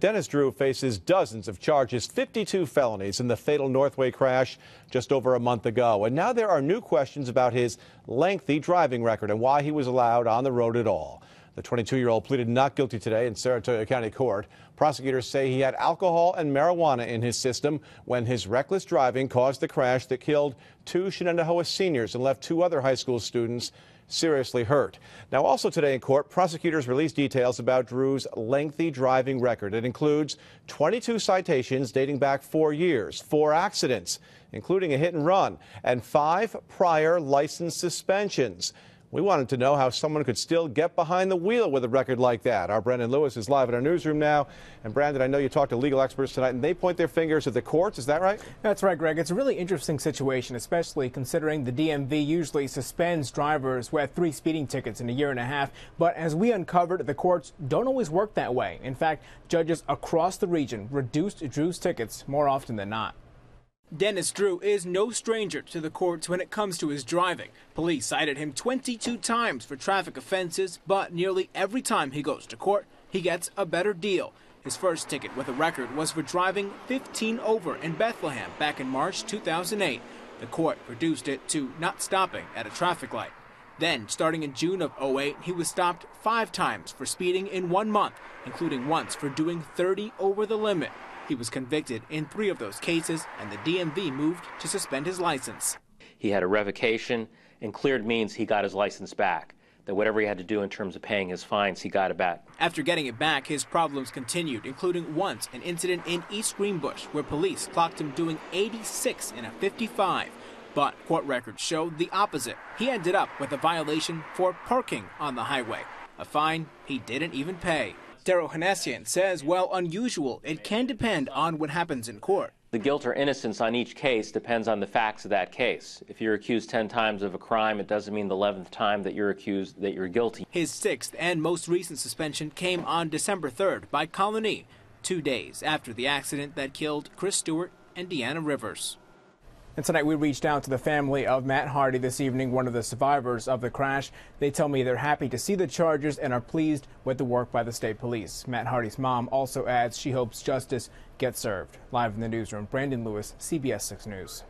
Dennis Drew faces dozens of charges, 52 felonies in the fatal Northway crash just over a month ago. And now there are new questions about his lengthy driving record and why he was allowed on the road at all. The 22-year-old pleaded not guilty today in Saratoga County Court. Prosecutors say he had alcohol and marijuana in his system when his reckless driving caused the crash that killed two Shenandoah seniors and left two other high school students seriously hurt. Now, also today in court, prosecutors released details about Drew's lengthy driving record. It includes 22 citations dating back 4 years, 4 accidents, including a hit and run, and 5 prior license suspensions. We wanted to know how someone could still get behind the wheel with a record like that. Our Brandon Lewis is live in our newsroom now. And Brandon, I know you talked to legal experts tonight, and they point their fingers at the courts. Is that right? That's right, Greg. It's a really interesting situation, especially considering the DMV usually suspends drivers who had 3 speeding tickets in a year and a half. But as we uncovered, the courts don't always work that way. In fact, judges across the region reduced Drew's tickets more often than not. Dennis Drew is no stranger to the courts when it comes to his driving. Police cited him 22 times for traffic offenses, but nearly every time he goes to court, he gets a better deal. His first ticket with a record was for driving 15 over in Bethlehem back in March 2008. The court reduced it to not stopping at a traffic light. Then, starting in June of 2008, he was stopped 5 times for speeding in 1 month, including once for doing 30 over the limit. He was convicted in 3 of those cases, and the DMV moved to suspend his license. He had a revocation, and cleared means he got his license back. That whatever he had to do in terms of paying his fines, he got it back. After getting it back, his problems continued, including once an incident in East Greenbush where police clocked him doing 86 in a 55. But court records showed the opposite. He ended up with a violation for parking on the highway, a fine he didn't even pay. Daryl Hanessian says, while unusual, it can depend on what happens in court. The guilt or innocence on each case depends on the facts of that case. If you're accused 10 times of a crime, it doesn't mean the 11th time that you're accused that you're guilty. His 6th and most recent suspension came on December 3rd by Colony, 2 days after the accident that killed Chris Stewart and Deanna Rivers. And tonight we reached out to the family of Matt Hardy this evening, one of the survivors of the crash. They tell me they're happy to see the charges and are pleased with the work by the state police. Matt Hardy's mom also adds she hopes justice gets served. Live in the newsroom, Brandon Lewis, CBS 6 News.